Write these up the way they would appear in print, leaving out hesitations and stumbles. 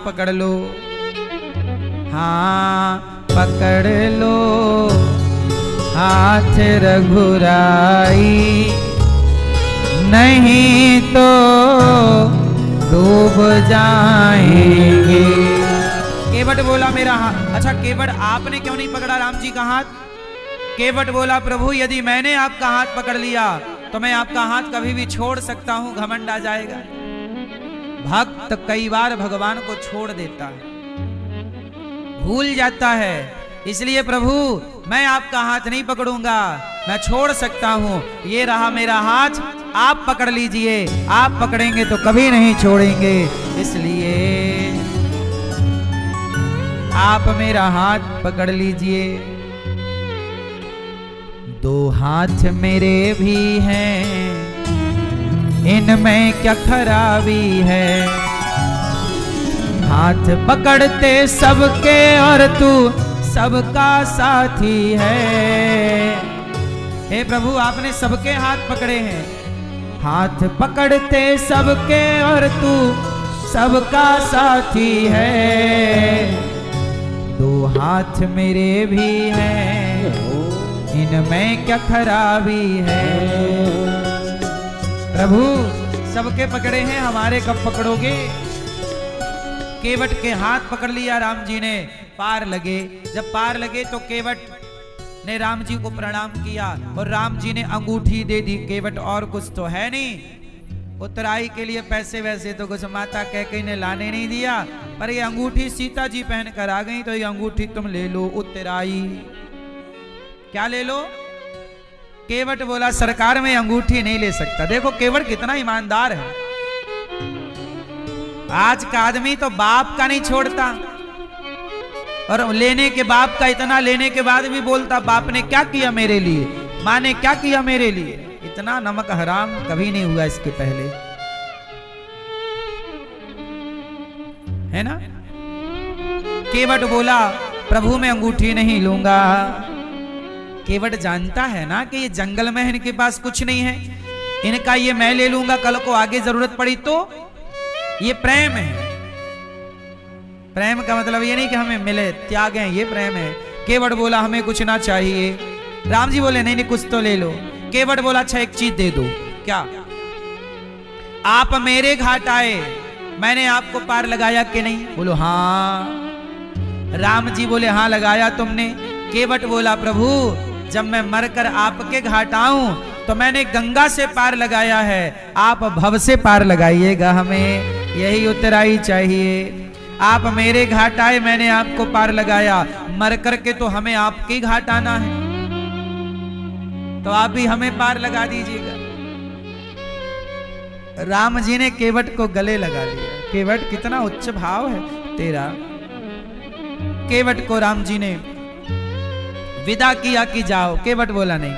पकड़ लो, हाँ पकड़ लो हाथ रघुराई, नहीं तो डूब जाएंगे। केवट बोला मेरा हाथ, अच्छा केवट आपने क्यों नहीं पकड़ा राम जी का हाथ? केवट बोला प्रभु यदि मैंने आपका हाथ पकड़ लिया तो मैं आपका हाथ कभी भी छोड़ सकता हूं, घमंड आ जाएगा। भक्त कई बार भगवान को छोड़ देता है, भूल जाता है, इसलिए प्रभु मैं आपका हाथ नहीं पकड़ूंगा, मैं छोड़ सकता हूं, ये रहा मेरा हाथ, आप पकड़ लीजिए, आप पकड़ेंगे तो कभी नहीं छोड़ेंगे, इसलिए आप मेरा हाथ पकड़ लीजिए। दो हाथ मेरे भी हैं, इनमें क्या खराबी है, हाथ पकड़ते सबके और तू सबका साथी है। हे प्रभु आपने सबके हाथ पकड़े हैं, हाथ पकड़ते सबके और तू सबका साथी है। दो हाथ मेरे भी हैं, इनमें क्या खराबी है। प्रभु सबके पकड़े हैं, हमारे कब पकड़ोगे? केवट के हाथ पकड़ लिया राम जी ने, पार लगे। जब पार लगे तो केवट ने राम जी को प्रणाम किया और राम जी ने अंगूठी दे दी। केवट और कुछ तो है नहीं, उत्तराई के लिए पैसे वैसे तो कुछ माता कैकेयी ने लाने नहीं दिया, पर ये अंगूठी सीता जी पहन कर आ गई, तो ये अंगूठी तुम ले लो उत्तराई। क्या ले लो? केवट बोला सरकार में अंगूठी नहीं ले सकता। देखो केवट कितना ईमानदार है, आज का आदमी तो बाप का नहीं छोड़ता, और लेने के बाप का इतना लेने के बाद भी बोलता बाप ने क्या किया मेरे लिए, माँ ने क्या किया मेरे लिए। इतना नमक हराम कभी नहीं हुआ इसके पहले, है ना। केवट बोला प्रभु मैं अंगूठी नहीं लूंगा। केवट जानता है ना कि ये जंगल में इनके पास कुछ नहीं है, इनका ये मैं ले लूंगा, कल को आगे जरूरत पड़ी तो। ये प्रेम है, प्रेम का मतलब ये नहीं कि हमें मिले त्यागें, ये प्रेम है। केवट बोला हमें कुछ ना चाहिए। राम जी बोले नहीं नहीं कुछ तो ले लो। केवट बोला अच्छा एक चीज दे दो। क्या? आप मेरे घाट आए, मैंने आपको पार लगाया कि नहीं? बोलो हाँ। राम जी बोले हाँ लगाया तुमने। केवट बोला प्रभु जब मैं मरकर आपके घाट आऊं तो मैंने गंगा से पार लगाया है, आप भव से पार लगाइएगा, हमें यही उत्तराई चाहिए। आप मेरे घाट आए, मैंने आपको पार लगाया, मर करके तो हमें आपके घाट आना है, तो आप भी हमें पार लगा दीजिएगा। राम जी ने केवट को गले लगा लिया। केवट कितना उच्च भाव है तेरा। केवट को राम जी ने विदा किया कि जाओ। केवट बोला नहीं,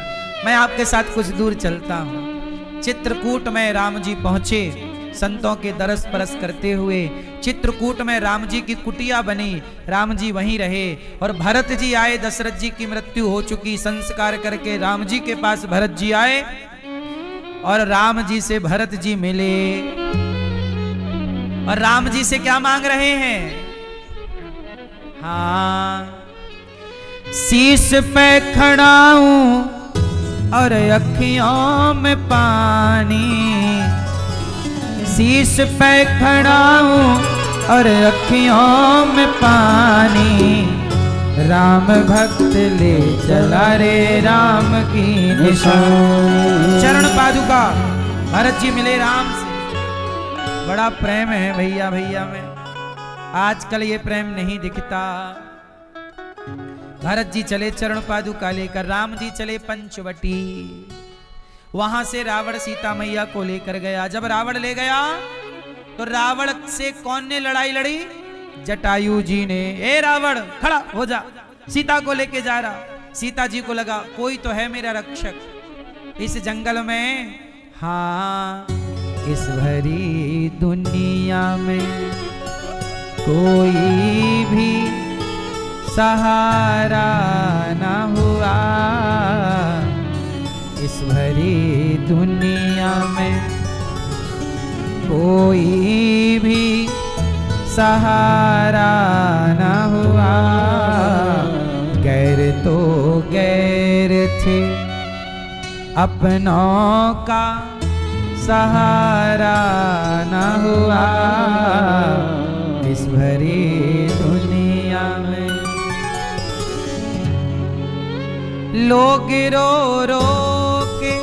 मैं आपके साथ कुछ दूर चलता हूं। चित्रकूट में राम जी पहुंचे, संतों के दरस परस करते हुए। चित्रकूट में राम जी की कुटिया बनी, राम जी वहीं रहे। और भरत जी आए, दशरथ जी की मृत्यु हो चुकी, संस्कार करके राम जी के पास भरत जी आए और राम जी से भरत जी मिले। और राम जी से क्या मांग रहे हैं? हाँ शीश पे खड़ाऊं और अखियों में पानी, शीश पे खड़ाऊं और अखियों में पानी, राम भक्त ले चला रे राम की निशानी। चरण पादुका भरत जी मिले राम से, बड़ा प्रेम है भैया भैया में, आजकल ये प्रेम नहीं दिखता। भरत जी चले चरण पादुका लेकर, राम जी चले पंचवटी। वहां से रावण सीता मैया को लेकर गया। जब रावण ले गया तो रावण से कौन ने लड़ाई लड़ी? जटायु जी ने। ए रावण खड़ा हो जा, सीता को लेके जा रहा। सीता जी को लगा कोई तो है मेरा रक्षक इस जंगल में। हाँ इस भरी दुनिया में कोई भी सहारा न हुआ, इस भरी दुनिया में कोई भी सहारा न हुआ। गैर तो गैर थे, अपनों का सहारा न हुआ। इस भरी दुनिया में लोग रो रो के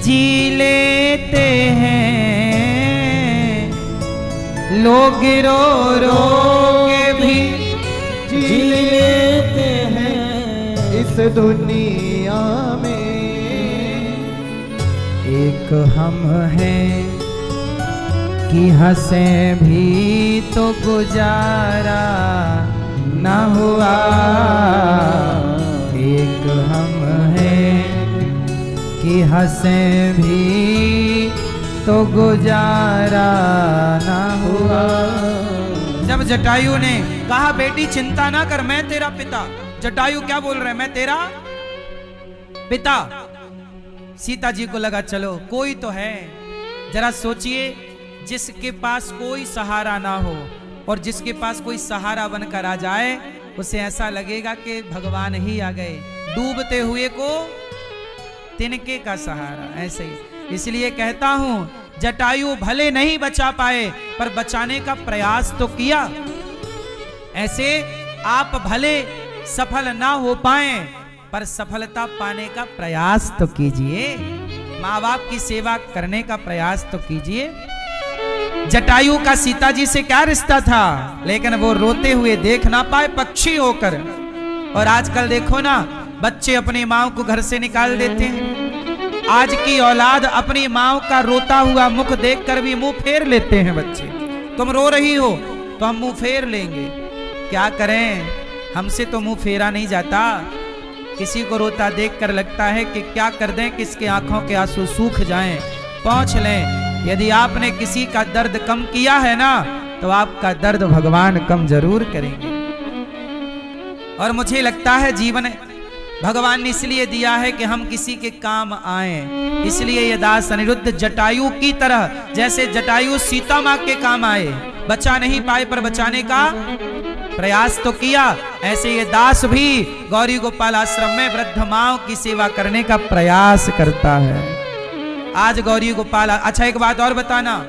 जी लेते हैं, लोग रो रो के भी जी लेते हैं इस दुनिया में। एक हम हैं कि हंसे भी तो गुजारा न हुआ। एक हम हैं कि हंसे भी तो गुजारा न हुआ। जब जटायु ने कहा बेटी चिंता ना कर, मैं तेरा पिता। जटायु क्या बोल रहे हैं? मैं तेरा पिता। सीता जी को लगा चलो कोई तो है। जरा सोचिए, जिसके पास कोई सहारा ना हो और जिसके पास कोई सहारा बनकर आ जाए, उसे ऐसा लगेगा कि भगवान ही आ गए। डूबते हुए को तिनके का सहारा, ऐसे ही। इसलिए कहता हूं, जटायु भले नहीं बचा पाए पर बचाने का प्रयास तो किया। ऐसे आप भले सफल ना हो पाए पर सफलता पाने का प्रयास तो कीजिए। माँ बाप की सेवा करने का प्रयास तो कीजिए। जटायु का सीता जी से क्या रिश्ता था, लेकिन वो रोते हुए देख ना पाए पक्षी होकर। और आजकल देखो ना, बच्चे अपनी माँ को घर से निकाल देते हैं। आज की औलाद अपनी माँ का रोता हुआ मुख देखकर भी मुंह फेर लेते हैं बच्चे। तुम रो रही हो तो हम मुंह फेर लेंगे। क्या करें, हमसे तो मुंह फेरा नहीं जाता। किसी को रोता देखकर लगता है कि क्या कर दें, किसके आंखों के आंसू सूख जाएं, पहुंच लें। यदि आपने किसी का दर्द कम किया है ना, तो आपका दर्द भगवान कम जरूर करेंगे। और मुझे लगता है जीवन भगवान ने इसलिए दिया है कि हम किसी के काम आए। इसलिए ये दास अनिरुद्ध जटायु की तरह, जैसे जटायु सीता माँ के काम आए, बचा नहीं पाए पर बचाने का प्रयास तो किया, ऐसे ये दास भी गौरी गोपाल आश्रम में वृद्ध माओं की सेवा करने का प्रयास करता है। आज गौरी गोपाल, अच्छा एक बात और बताना,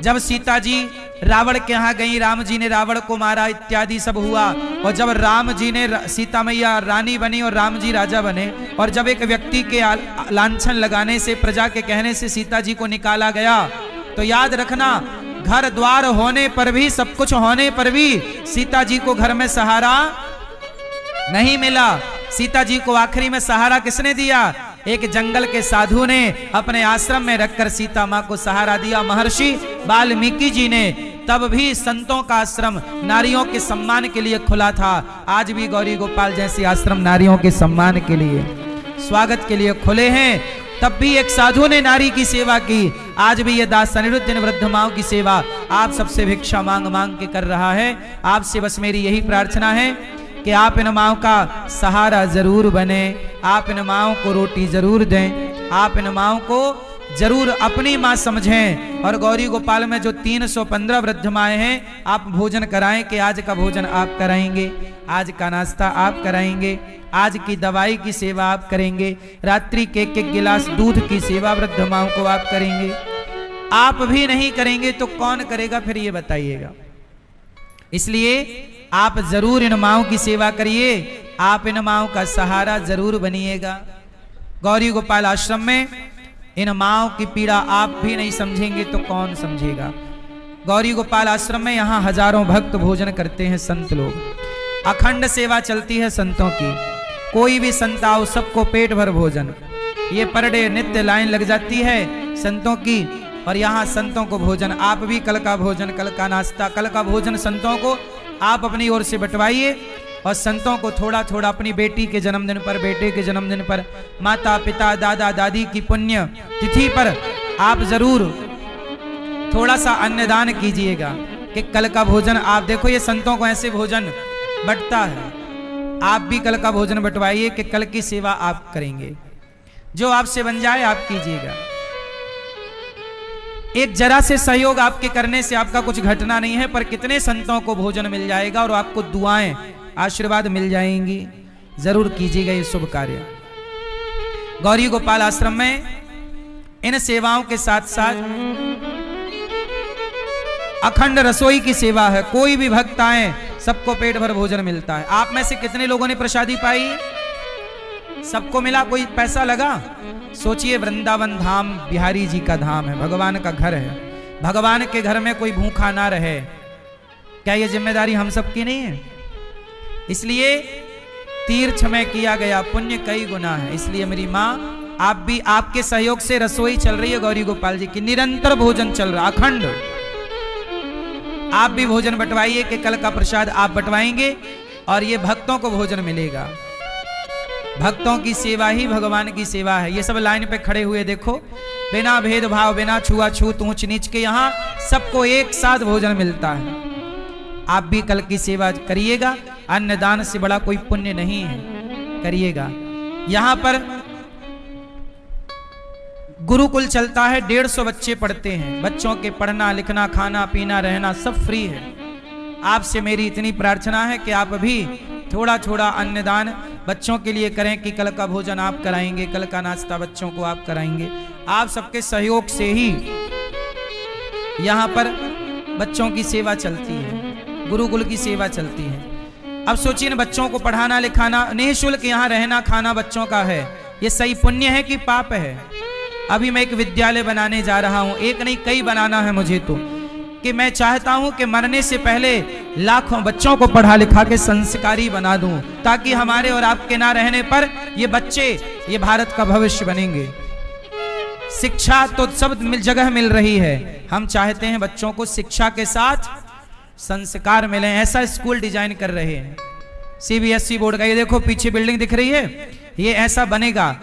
जब सीता जी रावण के यहाँ गई, राम जी ने रावण को मारा इत्यादि सब हुआ, और जब राम जी ने सीता मैया रानी बनी और राम जी राजा बने, और जब एक व्यक्ति के लांछन लगाने से, प्रजा के कहने से सीता जी को निकाला गया, तो याद रखना, घर द्वार होने पर भी, सब कुछ होने पर भी सीता जी को घर में सहारा नहीं मिला। सीता जी को आखिरी में सहारा किसने दिया? एक जंगल के साधु ने अपने आश्रम में रखकर सीता माँ को सहारा दिया, महर्षि वाल्मीकि जी ने। तब भी संतों का आश्रम नारियों के सम्मान के लिए खुला था। आज भी गौरी गोपाल जैसे आश्रम नारियों के सम्मान के लिए, स्वागत के लिए खुले हैं। तब भी एक साधु ने नारी की सेवा की। आज भी ये दास अनिरुद्ध इन वृद्ध माओं की सेवा आप सबसे भिक्षा मांग मांग के कर रहा है। आपसे बस मेरी यही प्रार्थना है कि आप इन माओं का सहारा जरूर बने, आप इन माओं को रोटी जरूर दें, आप इन माओं को जरूर अपनी माँ समझें। और गौरी गोपाल में जो 315 वृद्ध माएँ हैं, आप भोजन कराएं कि आज का भोजन आप कराएंगे, आज का नाश्ता आप कराएंगे, आज की दवाई की सेवा आप करेंगे, रात्रि के एक गिलास दूध की सेवा वृद्ध माओं को आप करेंगे। आप भी नहीं करेंगे तो कौन करेगा फिर, ये बताइएगा। इसलिए आप जरूर इन माओं की सेवा करिए, आप इन माओं का सहारा जरूर बनिएगा। गौरी गोपाल आश्रम में इन माओं की पीड़ा आप भी नहीं समझेंगे तो कौन समझेगा। गौरी गोपाल आश्रम में यहाँ हजारों भक्त भोजन करते हैं, संत लोग, अखंड सेवा चलती है संतों की। कोई भी संत आओ, सबको पेट भर भोजन, ये पर डे नित्य लाइन लग जाती है संतों की। और यहाँ संतों को भोजन, आप भी कल का भोजन, कल का नाश्ता, कल का भोजन संतों को आप अपनी ओर से बंटवाइए। और संतों को थोड़ा थोड़ा अपनी बेटी के जन्मदिन पर, बेटे के जन्मदिन पर, माता पिता दादा दादी की पुण्य तिथि पर आप जरूर थोड़ा सा अन्नदान कीजिएगा कि कल का भोजन आप देखो, ये संतों को ऐसे भोजन बंटता है। आप भी कल का भोजन बंटवाइए कि कल की सेवा आप करेंगे, जो आपसे बन जाए आप कीजिएगा। एक जरा से सहयोग आपके करने से आपका कुछ घटना नहीं है, पर कितने संतों को भोजन मिल जाएगा और आपको दुआएं आशीर्वाद मिल जाएंगी। जरूर कीजिएगा ये शुभ कार्य। गौरी गोपाल आश्रम में इन सेवाओं के साथ साथ अखंड रसोई की सेवा है। कोई भी भक्त आए सबको पेट भर भोजन मिलता है। आप में से कितने लोगों ने प्रसादी पाई? सबको मिला? कोई पैसा लगा? सोचिए, वृंदावन धाम बिहारी जी का धाम है, भगवान का घर है। भगवान के घर में कोई भूखा ना रहे, क्या ये जिम्मेदारी हम सबकी नहीं है? इसलिए तीर्थ में किया गया पुण्य कई गुना है। इसलिए मेरी माँ, आप भी, आपके सहयोग से रसोई चल रही है गौरी गोपाल जी की, निरंतर भोजन चल रहा अखंड। आप भी भोजन बंटवाइए कि कल का प्रसाद आप बंटवाएंगे और ये भक्तों को भोजन मिलेगा। भक्तों की सेवा ही भगवान की सेवा है। ये सब लाइन पे खड़े हुए देखो, बिना भेदभाव, बिना छुआछूत ऊंच नीच के यहाँ सबको एक साथ भोजन मिलता है। आप भी कल की सेवा करिएगा, अन्नदान से बड़ा कोई पुण्य नहीं है, करिएगा। यहाँ पर गुरुकुल चलता है, 150 बच्चे पढ़ते हैं। बच्चों के पढ़ना लिखना खाना पीना रहना सब फ्री है। आपसे मेरी इतनी प्रार्थना है कि आप भी थोड़ा थोड़ा अन्नदान बच्चों के लिए करें कि कल का भोजन आप कराएंगे, कल का नाश्ता बच्चों को आप कराएंगे। आप सबके सहयोग से ही यहाँ पर बच्चों की सेवा चलती है, गुरुकुल की सेवा चलती है। अब सोचिए, बच्चों को पढ़ाना लिखाना निःशुल्क, यहाँ रहना खाना बच्चों का है। ये सही पुण्य है कि पाप है? अभी मैं एक विद्यालय बनाने जा रहा हूँ, एक नहीं कई बनाना है मुझे तो, कि मैं चाहता हूं कि मरने से पहले लाखों बच्चों को पढ़ा लिखा के संस्कारी बना दूं, ताकि हमारे और आपके ना रहने पर ये बच्चे ये भारत का भविष्य बनेंगे। शिक्षा तो सब जगह मिल रही है, हम चाहते हैं बच्चों को शिक्षा के साथ संस्कार मिले। ऐसा स्कूल डिजाइन कर रहे हैं सीबीएसई बोर्ड का। ये देखो पीछे बिल्डिंग दिख रही है, ये ऐसा बनेगा,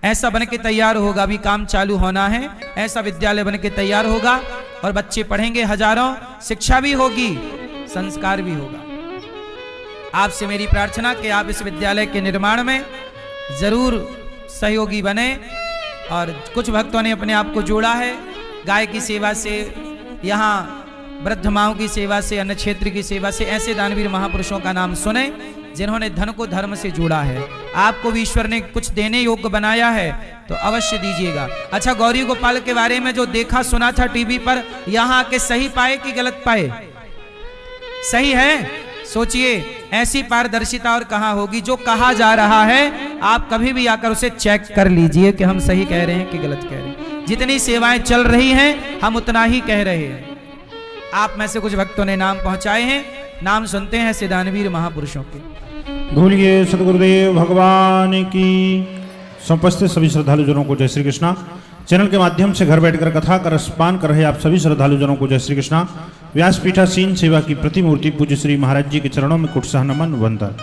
ऐसा बन के तैयार होगा। अभी काम चालू होना है, ऐसा विद्यालय बन के तैयार होगा और बच्चे पढ़ेंगे हजारों, शिक्षा भी होगी, संस्कार भी होगा। आपसे मेरी प्रार्थना कि आप इस विद्यालय के निर्माण में जरूर सहयोगी बने। और कुछ भक्तों ने अपने आप को जोड़ा है गाय की सेवा से, यहाँ वृद्ध माओं की सेवा से, अन्न क्षेत्र की सेवा से। ऐसे दानवीर महापुरुषों का नाम सुने जिन्होंने धन को धर्म से जोड़ा है। आपको भी ईश्वर ने कुछ देने योग्य बनाया है तो अवश्य दीजिएगा। अच्छा, गौरी गोपाल के बारे में जो देखा सुना था टीवी पर, यहाँ आके सही पाए कि गलत पाए? सही है? सोचिए, ऐसी पारदर्शिता और कहाँ होगी? जो कहा जा रहा है आप कभी भी आकर उसे चेक कर लीजिए कि हम सही कह रहे हैं कि गलत कह रहे हैं। जितनी सेवाएं चल रही हैं हम उतना ही कह रहे हैं। आप में से कुछ भक्तों ने नाम पहुंचाए हैं, नाम सुनते हैं ऐसे दानवीर महापुरुषों के। बोलिए सदगुरुदेव भगवान की। समस्त सभी श्रद्धालु जनों को जय श्री कृष्णा। चैनल के माध्यम से घर बैठकर कथा का रसपान कर रहे आप सभी श्रद्धालु जनों को जय श्री कृष्णा। व्यासपीठासीन सेवा की प्रतिमूर्ति पूज्य श्री महाराज जी के चरणों में कुटसह नमन वंदन।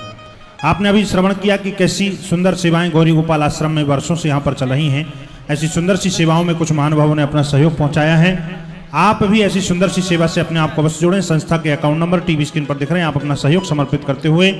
आपने अभी श्रवण किया कि कैसी सुंदर सेवाएं गौरी गोपाल आश्रम में वर्षों से यहाँ पर चल रही हैं। ऐसी सुंदर सी सेवाओं में कुछ महानुभावों ने अपना सहयोग पहुंचाया है। आप भी ऐसी सुंदर सी सेवा से अपने आप को अवश्य जोड़ें। संस्था के अकाउंट नंबर टीवी स्क्रीन पर दिख रहे हैं। आप अपना सहयोग समर्पित करते हुए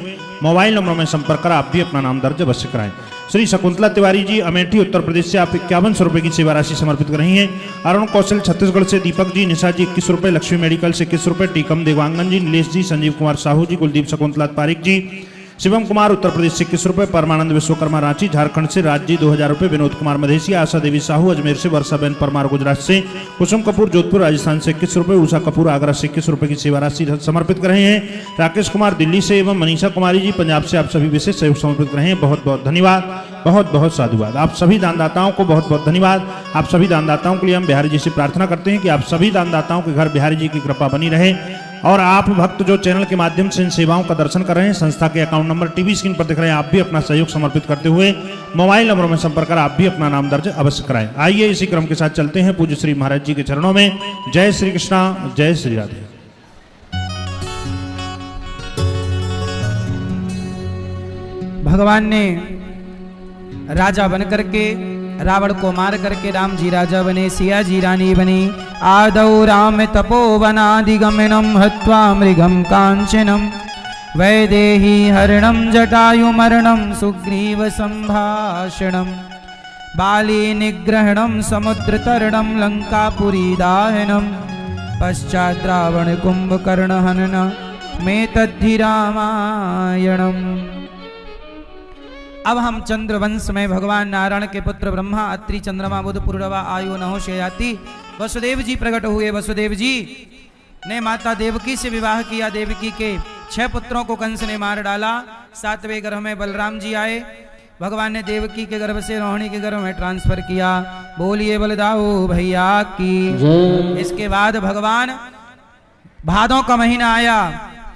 मोबाइल नंबरों में संपर्क कर आप भी अपना नाम दर्ज अवश्य कराएं। श्री शकुंतला तिवारी जी अमेठी उत्तर प्रदेश से आप 5100 रुपये की सेवा राशि समर्पित कर रही हैं। अरुण कौशल छत्तीसगढ़ से, दीपक जी, निशा जी 21 रुपये, लक्ष्मी मेडिकल से 21 रुपये, टीकम देवांगन जी, नीलेश जी, संजीव कुमार साहू जी, कुलदीप शकुंतला पारिक जी, शिवम कुमार उत्तर प्रदेश से 21 रुपये, परमानंद विश्वकर्मा रांची झारखंड से, राज जी 2000 रुपये, विनोद कुमार मधेसिया, आशा देवी साहू अजमेर से, वर्षाबेन परमार गुजरात से, कुसुम कपूर जोधपुर राजस्थान से 21 रुपये, उषा कपूर आगरा से 21 रुपये की सेवा राशि समर्पित कर रहे हैं। राकेश कुमार दिल्ली से एवं मनीषा कुमारी जी पंजाब से आप सभी विशेष सहयोग समर्पित कर रहे हैं। बहुत बहुत धन्यवाद, बहुत बहुत साधुवाद। आप सभी दानदाताओं को बहुत बहुत धन्यवाद। आप सभी दानदाताओं के लिए हम बिहारी जी से प्रार्थना करते हैं कि आप सभी दानदाताओं के घर बिहारी जी की कृपा बनी रहे। और आप भक्त जो चैनल के माध्यम से इन सेवाओं का दर्शन कर रहे हैं, संस्था के अकाउंट नंबर टीवी स्क्रीन पर दिख रहे हैं। आप भी अपना सहयोग समर्पित करते हुए मोबाइल नंबरों में संपर्क कर आप भी अपना नाम दर्ज अवश्य कराएं। आइए इसी क्रम के साथ चलते हैं पूज्य श्री महाराज जी के चरणों में। जय श्री कृष्णा, जय श्री राधे। भगवान ने राजा बन करके रावण को मार करके राम जी राजा बने, सिया जी रानी बनी। आदौ राम तपोवनादिगमनम हत्वा मृगम कांचनम वैदेही हरणम जटायु मरणम सुग्रीव संभाषणम बाली निग्रहणं समुद्रतरणं लंकापुरी दाहनं पश्चात् रावण कुंभकर्ण हनन में तद्धि रामायणम्। अब हम चंद्रवंश में भगवान नारायण के पुत्र ब्रह्मा अत्रि चंद्रमा बुध पूर्णवा आयु नहुषयाति वसुदेव जी प्रकट हुए। वसुदेव जी ने माता देवकी से विवाह किया। देवकी के 6 पुत्रों को कंस ने मार डाला। 7वें गर्भ में बलराम जी आए। भगवान ने देवकी के गर्भ से रोहिणी के गर्भ में ट्रांसफर किया। बोलिए बलदाऊ भैया की। इसके बाद भगवान भादों का महीना आया।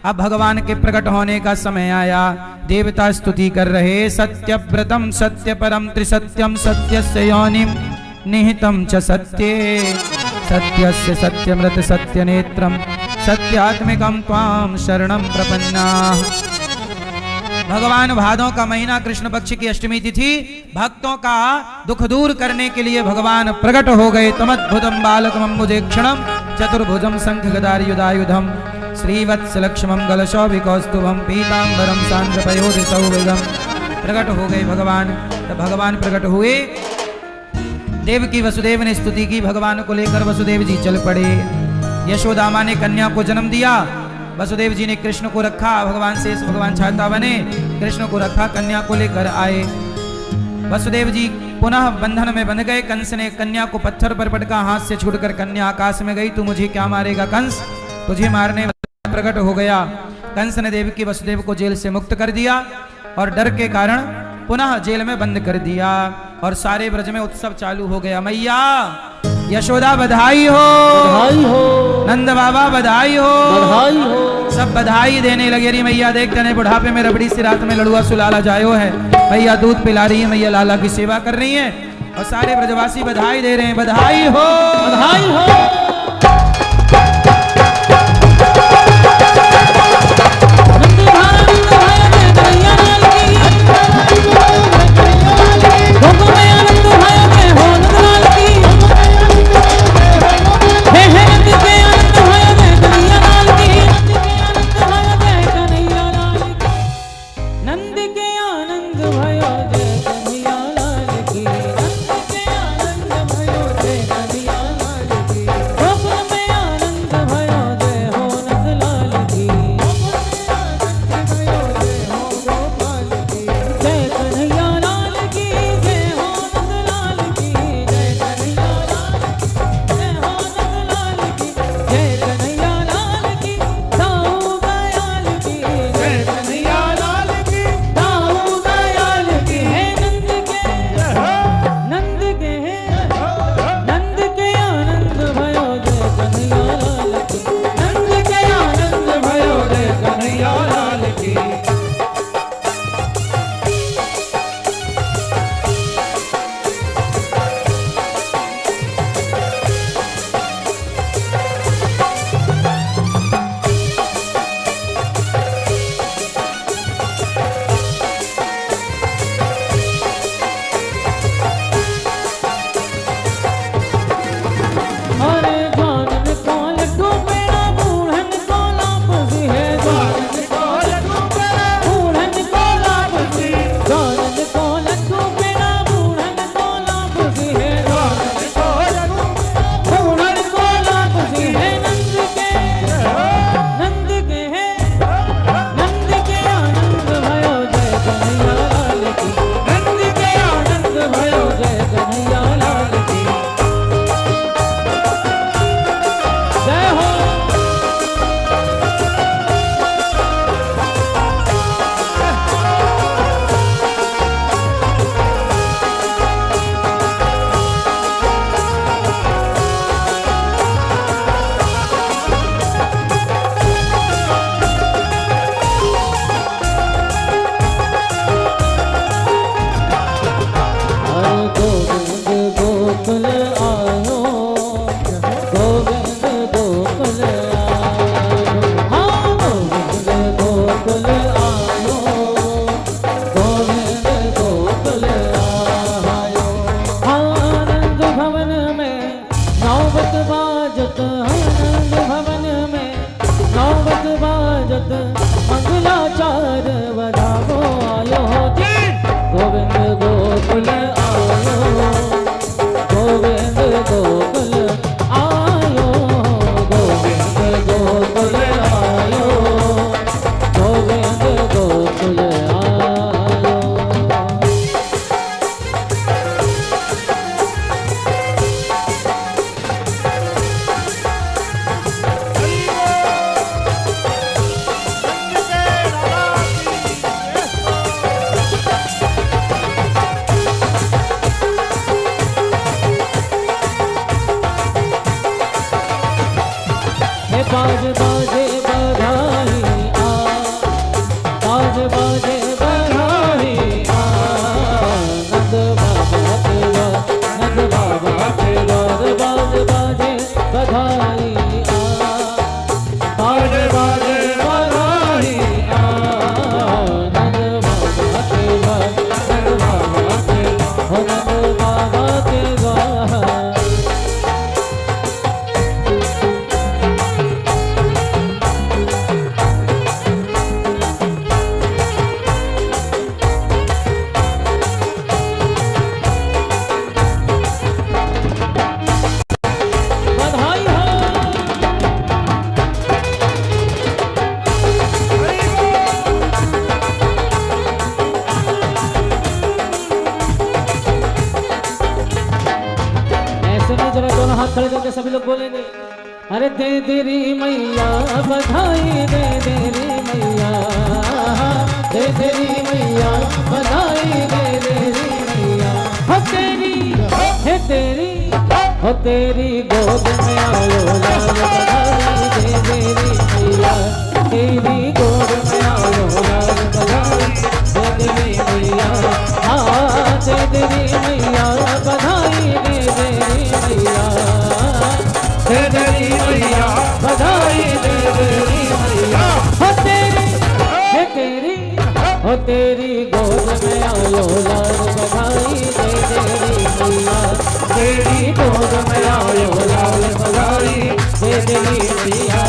अब भगवान के प्रकट होने का समय आया। देवता स्तुति कर रहे। सत्यव्रतम सत्य परम त्रिसत्यम सत्यस्य योनिम निहितम च सत्ये सत्यस्य सत्यमृत सत्यनेत्रम सत्यात्मिकम त्वाम शरणम प्रपन्ना। भगवान भादों का महीना कृष्ण पक्ष की अष्टमी तिथि भक्तों का दुख दूर करने के लिए भगवान प्रकट हो गए। तमद्भुतम बालकम अम्बुजेक्षणम चतुर्भुजम शंख गदायुधायुधम श्रीवत्सलक्ष्मम गलशोभिकौस्तुभम पीतांबरम सांद्रपयोधिसौवेगम। प्रकट हो गए भगवान। तब भगवान प्रकट हुए। देवकी वसुदेव ने स्तुति की। भगवान को लेकर वसुदेव जी चल पड़े। यशोदा मां ने कन्या को जन्म दिया। वसुदेव जी ने कृष्ण को रखा। भगवान शेष भगवान छाता बने। कृष्ण को रखा, कन्या को लेकर आए। वसुदेव जी पुनः बंधन में बंध गए। कंस ने कन्या को पत्थर पर पटका। हाथ से छूटकर कन्या आकाश में गई। तू मुझे क्या मारेगा कंस, तुझे मारने प्रकट हो गया। कंस ने देवकी वसुदेव को जेल से मुक्त कर दिया और डर के कारण पुनः जेल में बंद कर दिया। और सारे ब्रज में उत्सव चालू हो गया। मैया यशोदा बधाई हो, बधाई हो, नंद बाबा बधाई हो, बधाई हो। सब बधाई देने लगे। रही मैया देखते ने बुढ़ापे में रबड़ी सी रात में लड़ुआ सुलाला जायो है। मैया दूध पिला रही है, मैया लाला की सेवा कर रही है और सारे ब्रजवासी बधाई दे रहे हैं। बधाई हो, बधाई हो। मंगलाचार बधावो आयो गोविंद गोकुल आयो। दे तेरी मैया बधाई दे तेरी मैया, दे तेरी मैया बधाई दे तेरी मैया। हो तेरी है तेरी, हो तेरी गोद में आयो लाल बधाई दे तेरी मैया, तेरी गोद में आयो लाल बधाई दे तेरी मैया। हाँ दे तेरी मैया बधाई दे तेरी मैया, दे तेरी मैया बधाई दे तेरी मैया। हो तेरी है तेरी, हो तेरी गोद में आयो लाल बधाई दे तेरी मैया, तेरी गोद में आयो लाल बधाई दे तेरी मैया।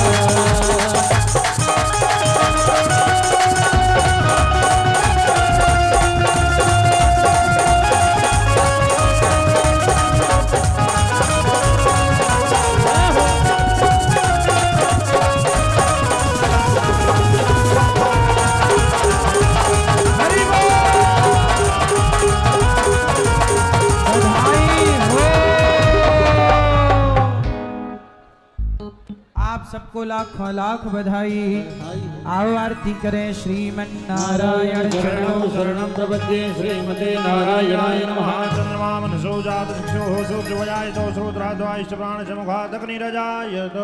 सबको लाखों लाख बधाई। आओ आरती करें श्रीमन नारायण चरणों शरणं प्रपद्ये श्रीमते नारायणाय नमः। चंद्रमा मनसो जात चक्षुः सूर्यवजायतो श्रोत्राद्वाइष्ट प्राणसमुखात् अग्निरजायत।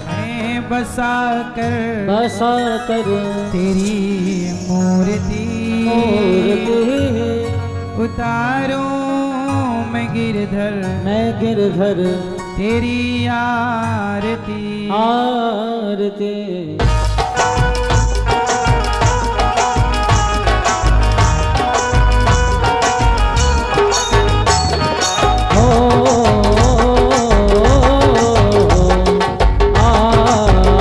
मैं बसा कर तेरी मूर्ति उतारूं मैं गिरधर तेरी आरती मैं बसा कर तेरी मूर्ति उतारूं मैं गिरधर तेरी आरती।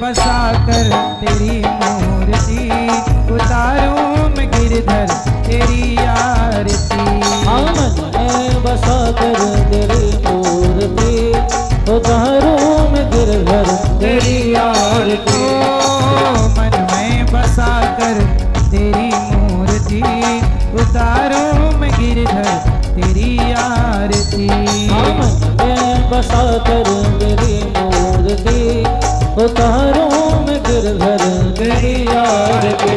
बसा कर तेरी मूर्ति उतारूं मैं गिरधर तेरी आरती। मन में बसा कर तेरी मूर्ति उतारूं मैं गिरधर तेरी आरती। मन में बसा कर तेरी मूर्ति उतारूं मैं गिरधर तेरी आरती।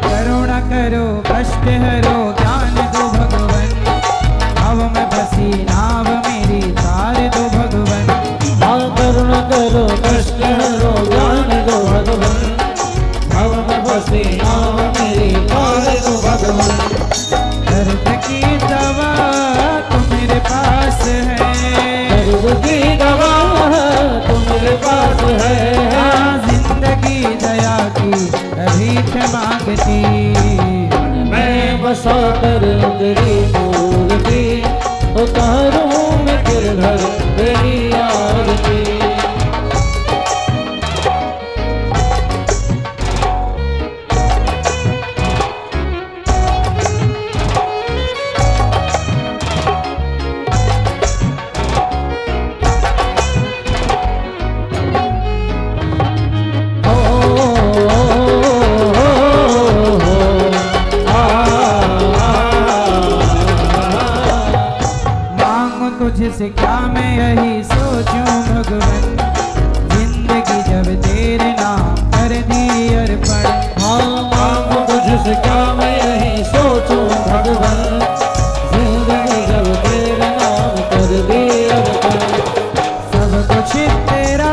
करुणा करो कष्ट हरो ज्ञान दो भगवन, अब मैं बसी नाव मेरी तार दो भगवन। हाँ करुणा करो कष्ट हरो ज्ञान दो भगवन, अब मैं बसी नाव मेरी तार दो भगवन। दर्द की दवा तो मेरे पास है, दर्द की दवा तो मेरे पास है। जिंदगी दया की भीख मांगती। मैं बसा कर तेरी मूर्ति उतारूं मैं गिरधर तेरी आरती। तुझसे क्या मैं यही सोचूं भगवन, जिंदगी जब तेरे नाम कर दी अर्पण। हाँ मांगो तुझसे क्या मैं यही सोचूं भगवन, जिंदगी जब तेरे नाम कर दी अर्पण। सब कुछ तेरा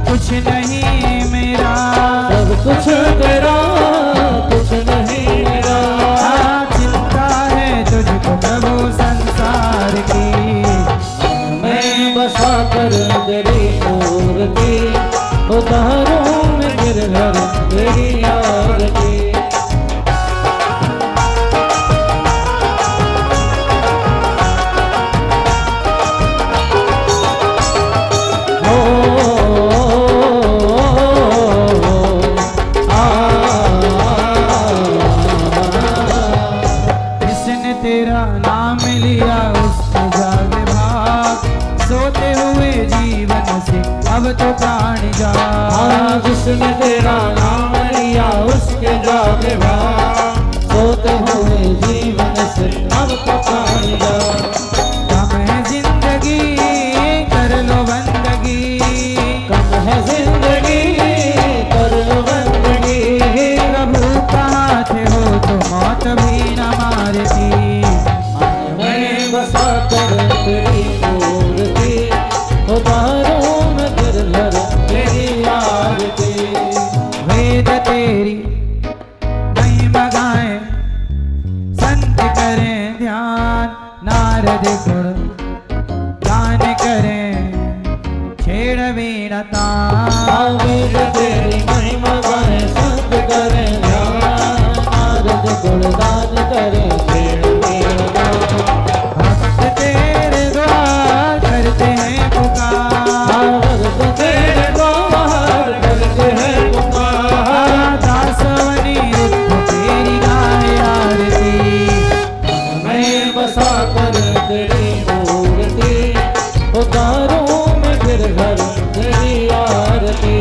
कुछ नहीं मेरा, सब कुछ तेरा कुछ नहीं मेरा। चिंता है तुझको प्रभु संसार की। बसा कर तेरी मूर्ति उतारूं मैं गिरधर तेरी आरती। तो प्राण जा। हाँ जिसने तेरा नाम लिया उसके जागे भाग, सोते हुए जीवन से अब तो प्राण जा। कम है जिंदगी कर लो बंदगी, कम है जिंदगी कर लो बंदगी, प्रभु का हाथ हो तो मौत भी न मारती। मैं बसा कर तेरी मूर्ति, उतारूं मैं गिरधर तेरी आरती। वेद तेरी महिमा गाएं, संत करें ध्यान, नारद गुण गान करें, छेड़ वीणा तान। वेद तेरी महिमा गाएं, संत करें ध्यान, नारद गुणगान करें, छेड़ वीणा तान। भक्त तेरे द्वार करते हैं पुकार, भक्त तेरे द्वार करते हैं पुकार, दासवनी रुद्र तेरी गाए आरती। मैं बसा कर तेरी मूर्ति, उतारूं मैं गिरधर तेरी आरती।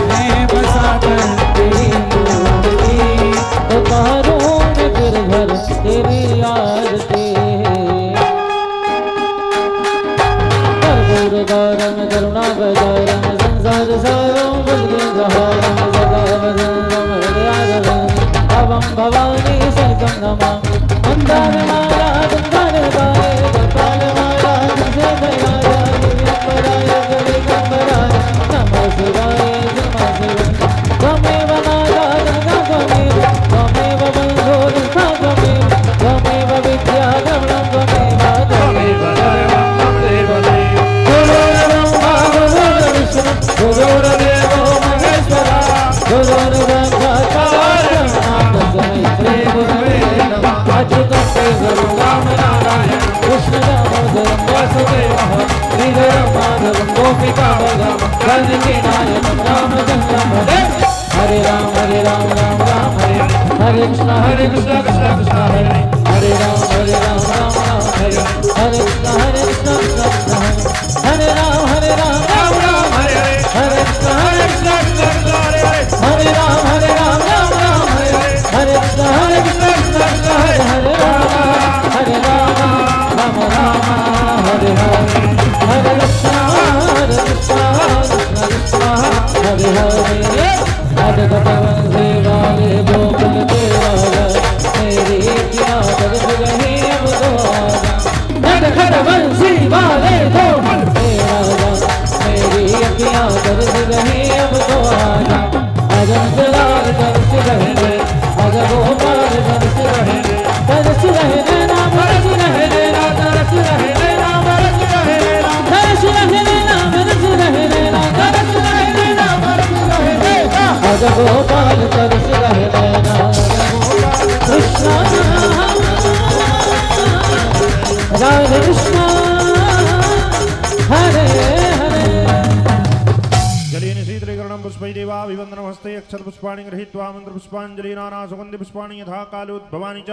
मैं बसा कर तेरी मूर्ति, उतारूं मैं गिरधर तेरी आरती। कर्पूरगारं करुणागजारं संसार सारं भुजगेन्द्रहारं सदा वदनं हृदयारं भवं भवानी शरणं नमामि। मन्दारमाला गन्धर्वाय गोपालमाला तुलसीदयाय दिव्यंबराय गणेशंबराय नमः शिवाय नमः शिवाय। त्वमेव नारायणः त्वमेव, त्वमेव बन्धो दुःखं त्वमेव, त्वमेव विद्या द्रविणं त्वमेव, त्वमेव सर्वं त्वमेव देव। गुरुर्ब्रह्मा गुरुर्विष्णु गुरुर्देवो महेश्वरा, गुरुर्साक्षात् परब्रह्म तस्मै श्री गुरवे नमः। अच्युतं केशवं राम नारायण कृष्ण दामोदरं वासुदेवः, श्रीधरं माधवं गोपिकावल्लभं जानकी नायकं रामचन्द्रं भजे। हरे राम राम राम हरे हरे कृष्ण कृष्ण कृष्ण हरे हरे राम राम राम हरे हरे कृष्ण कृष्ण कृष्ण हरे हरे राम राम हरे हरे कृष्ण कृष्ण हरे राम राम हरे हरे कृष्ण कृष्ण हरे हरे राम राम हरे हरे कृष्ण कृष्ण हरे हरे। अदगतवंशी वाले गोकुल के राजा, मेरी क्या दर्द रही अब तो आजा। अदगतवंशी वाले गोकुल के राजा, मेरी क्या दर्द रही अब तो आजा। अजम जलाल दर्श रहने, अज गोपाल दर्श रहने, दर्श रहने ना बरस रहने ना, दर्श रहने ना बरस रहने ना, दर्श रहने ना बरस रहने ना, दर्श रहने ना बरस रहने ना। अज गोपाल दर्श रहने ना, कृष्ण राधे कृष्ण हरे हरे। जलीय निशीतलीकरणं पुष्पैदेवाभिवन्दनमस्ते अक्षतपुष्पाणि गृहीत्वा मन्त्रपुष्पाञ्जलि नाना सुगन्धिपुष्पाणि यथा कालोद्भवानि च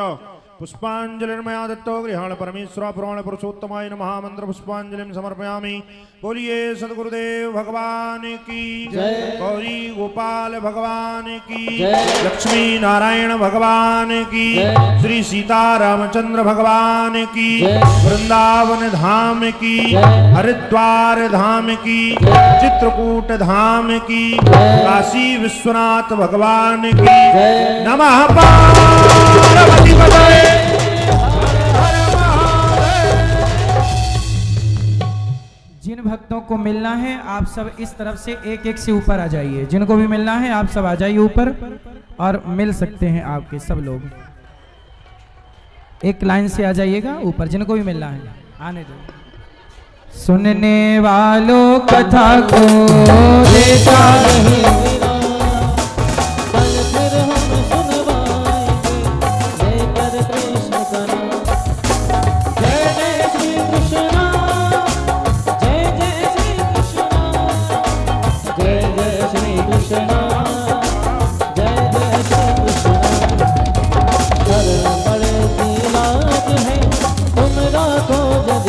पुष्पाञ्जलिर्मया दत्तो गृहाण परमेश्वर पुराण पुरुषोत्तमाय नमः। मन्त्रपुष्पाञ्जलिं समर्पयामि। बोलिए सद्गुरुदेव भगवान की जय, गौरी गोपाल भगवान की जय, लक्ष्मी नारायण भगवान की जय, श्री सीता रामचंद्र भगवान की जय, वृंदावन धाम की जय, हरिद्वार धाम की जय, चित्रकूट धाम की जय, काशी विश्वनाथ भगवान की जय। नमः पार्वती पतये। जिन भक्तों को मिलना है आप सब इस तरफ से एक एक से ऊपर आ जाइए। जिनको भी मिलना है आप सब आ जाइए ऊपर और मिल सकते हैं आपके सब लोग। एक लाइन से आ जाइएगा ऊपर जिनको भी मिलना है आने दो। सुनने वालों कथा को देता नहीं मेरा कल फिर हम सुनवाएंगे लेकर कृष्ण का नाम। जय जय श्री कृष्ण, जय जय श्री कृष्ण, जय जय श्री कृष्ण, जय जय श्री कृष्ण। शरण बड़े की लाज है तुम राखो जग